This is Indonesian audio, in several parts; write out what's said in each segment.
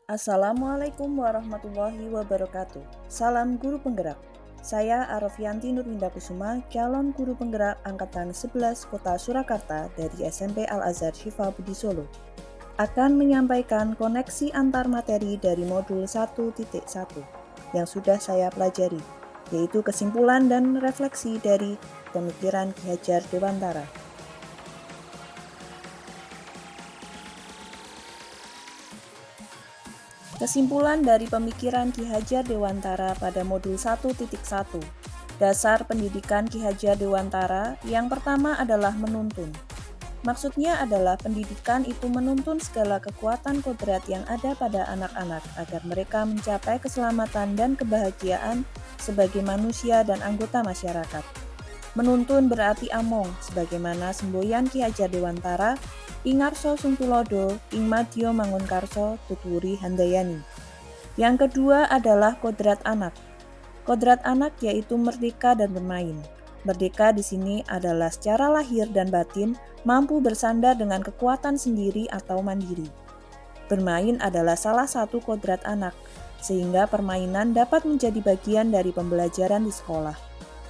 Assalamualaikum warahmatullahi wabarakatuh. Salam guru penggerak. Saya Arofianti Nurwindakusuma, calon guru penggerak angkatan 11 Kota Surakarta dari SMP Al-Azhar Syifa Budi Solo. Akan menyampaikan koneksi antar materi dari modul 1.1 yang sudah saya pelajari, yaitu kesimpulan dan refleksi dari pemikiran Ki Hajar Dewantara. Kesimpulan dari pemikiran Ki Hajar Dewantara pada modul 1.1. Dasar pendidikan Ki Hajar Dewantara yang pertama adalah menuntun. Maksudnya adalah pendidikan itu menuntun segala kekuatan kodrat yang ada pada anak-anak agar mereka mencapai keselamatan dan kebahagiaan sebagai manusia dan anggota masyarakat. Menuntun berarti among, sebagaimana semboyan Ki Hajar Dewantara, Ingarso Sungtulodo, Ing Madya Mangunkarso, Tuturi Handayani. Yang kedua adalah kodrat anak. Kodrat anak yaitu merdeka dan bermain. Merdeka di sini adalah secara lahir dan batin mampu bersandar dengan kekuatan sendiri atau mandiri. Bermain adalah salah satu kodrat anak, sehingga permainan dapat menjadi bagian dari pembelajaran di sekolah.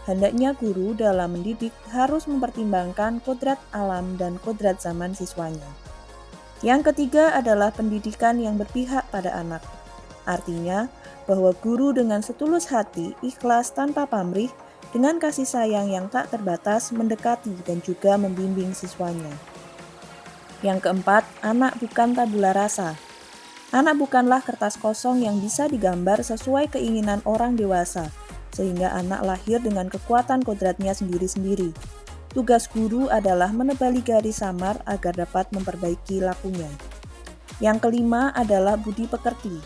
Hendaknya guru dalam mendidik harus mempertimbangkan kodrat alam dan kodrat zaman siswanya. Yang ketiga adalah pendidikan yang berpihak pada anak. Artinya, bahwa guru dengan setulus hati, ikhlas tanpa pamrih, dengan kasih sayang yang tak terbatas mendekati dan juga membimbing siswanya. Yang keempat, anak bukan tabula rasa. Anak bukanlah kertas kosong yang bisa digambar sesuai keinginan orang dewasa, sehingga anak lahir dengan kekuatan kodratnya sendiri-sendiri. Tugas guru adalah menebali garis samar agar dapat memperbaiki lakunya. Yang kelima adalah budi pekerti.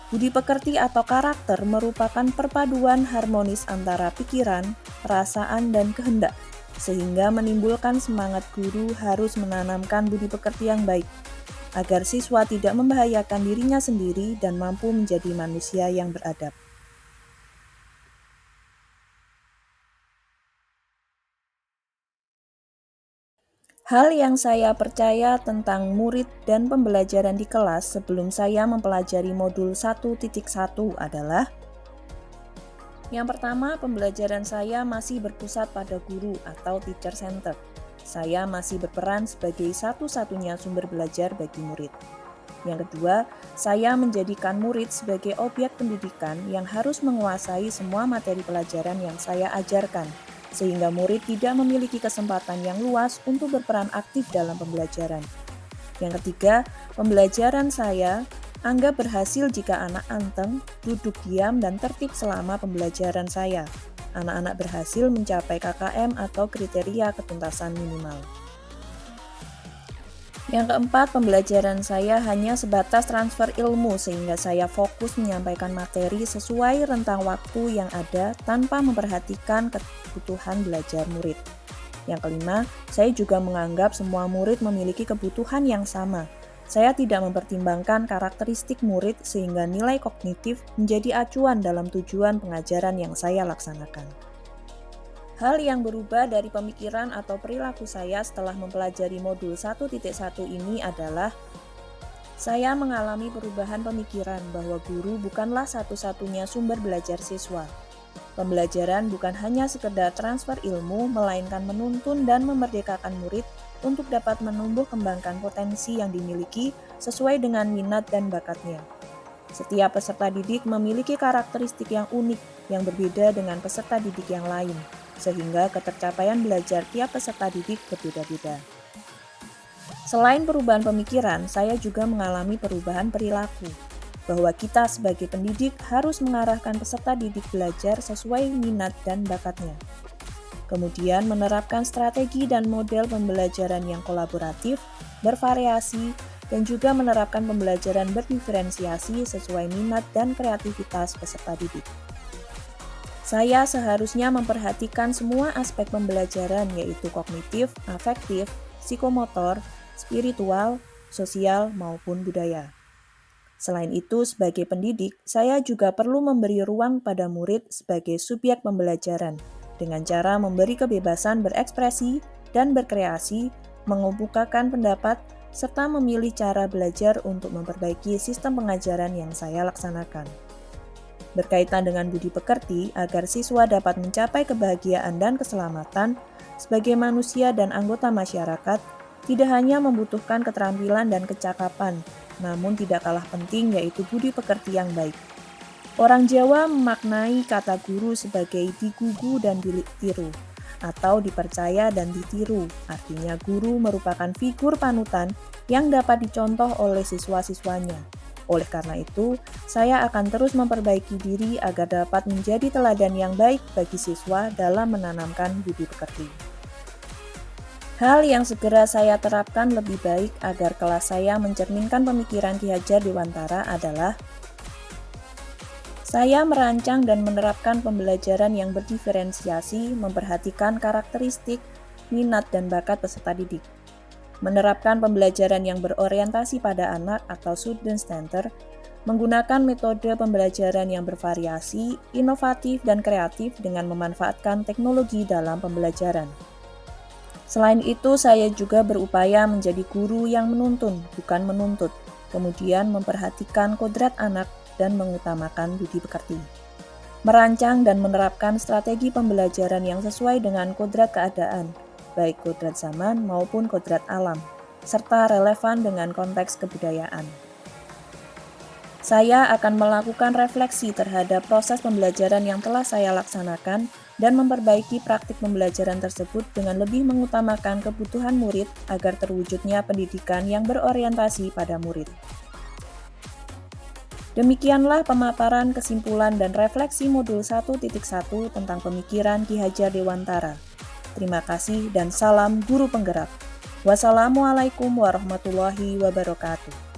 Budi pekerti atau karakter merupakan perpaduan harmonis antara pikiran, perasaan, dan kehendak, sehingga menimbulkan semangat guru harus menanamkan budi pekerti yang baik, agar siswa tidak membahayakan dirinya sendiri dan mampu menjadi manusia yang beradab. Hal yang saya percaya tentang murid dan pembelajaran di kelas sebelum saya mempelajari modul 1.1 adalah: yang pertama, pembelajaran saya masih berpusat pada guru atau teacher center. Saya masih berperan sebagai satu-satunya sumber belajar bagi murid. Yang kedua, saya menjadikan murid sebagai objek pendidikan yang harus menguasai semua materi pelajaran yang saya ajarkan, sehingga murid tidak memiliki kesempatan yang luas untuk berperan aktif dalam pembelajaran. Yang ketiga, pembelajaran saya anggap berhasil jika anak anteng, duduk diam, dan tertib selama pembelajaran saya. Anak-anak berhasil mencapai KKM atau kriteria ketuntasan minimal. Yang keempat, pembelajaran saya hanya sebatas transfer ilmu sehingga saya fokus menyampaikan materi sesuai rentang waktu yang ada tanpa memperhatikan kebutuhan belajar murid. Yang kelima, saya juga menganggap semua murid memiliki kebutuhan yang sama. Saya tidak mempertimbangkan karakteristik murid sehingga nilai kognitif menjadi acuan dalam tujuan pengajaran yang saya laksanakan. Hal yang berubah dari pemikiran atau perilaku saya setelah mempelajari modul 1.1 ini adalah saya mengalami perubahan pemikiran bahwa guru bukanlah satu-satunya sumber belajar siswa. Pembelajaran bukan hanya sekedar transfer ilmu, melainkan menuntun dan memerdekakan murid untuk dapat menumbuh kembangkan potensi yang dimiliki sesuai dengan minat dan bakatnya. Setiap peserta didik memiliki karakteristik yang unik yang berbeda dengan peserta didik yang lain, sehingga ketercapaian belajar tiap peserta didik berbeda-beda. Selain perubahan pemikiran, saya juga mengalami perubahan perilaku, bahwa kita sebagai pendidik harus mengarahkan peserta didik belajar sesuai minat dan bakatnya. Kemudian menerapkan strategi dan model pembelajaran yang kolaboratif, bervariasi, dan juga menerapkan pembelajaran berdiferensiasi sesuai minat dan kreativitas peserta didik. Saya seharusnya memperhatikan semua aspek pembelajaran yaitu kognitif, afektif, psikomotor, spiritual, sosial, maupun budaya. Selain itu, sebagai pendidik, saya juga perlu memberi ruang pada murid sebagai subjek pembelajaran dengan cara memberi kebebasan berekspresi dan berkreasi, mengemukakan pendapat, serta memilih cara belajar untuk memperbaiki sistem pengajaran yang saya laksanakan. Berkaitan dengan budi pekerti agar siswa dapat mencapai kebahagiaan dan keselamatan sebagai manusia dan anggota masyarakat, tidak hanya membutuhkan keterampilan dan kecakapan, namun tidak kalah penting yaitu budi pekerti yang baik. Orang Jawa memaknai kata guru sebagai digugu dan ditiru, atau dipercaya dan ditiru. Artinya guru merupakan figur panutan yang dapat dicontoh oleh siswa-siswanya. Oleh karena itu, saya akan terus memperbaiki diri agar dapat menjadi teladan yang baik bagi siswa dalam menanamkan budi pekerti. Hal yang segera saya terapkan lebih baik agar kelas saya mencerminkan pemikiran Ki Hajar Dewantara adalah saya merancang dan menerapkan pembelajaran yang berdiferensiasi, memperhatikan karakteristik, minat, dan bakat peserta didik. Menerapkan pembelajaran yang berorientasi pada anak atau student center, menggunakan metode pembelajaran yang bervariasi, inovatif, dan kreatif dengan memanfaatkan teknologi dalam pembelajaran. Selain itu, saya juga berupaya menjadi guru yang menuntun, bukan menuntut, kemudian memperhatikan kodrat anak dan mengutamakan budi pekerti. Merancang dan menerapkan strategi pembelajaran yang sesuai dengan kodrat keadaan, baik kodrat zaman maupun kodrat alam, serta relevan dengan konteks kebudayaan. Saya akan melakukan refleksi terhadap proses pembelajaran yang telah saya laksanakan dan memperbaiki praktik pembelajaran tersebut dengan lebih mengutamakan kebutuhan murid agar terwujudnya pendidikan yang berorientasi pada murid. Demikianlah pemaparan kesimpulan dan refleksi modul 1.1 tentang pemikiran Ki Hajar Dewantara. Terima kasih dan salam guru penggerak. Wassalamualaikum warahmatullahi wabarakatuh.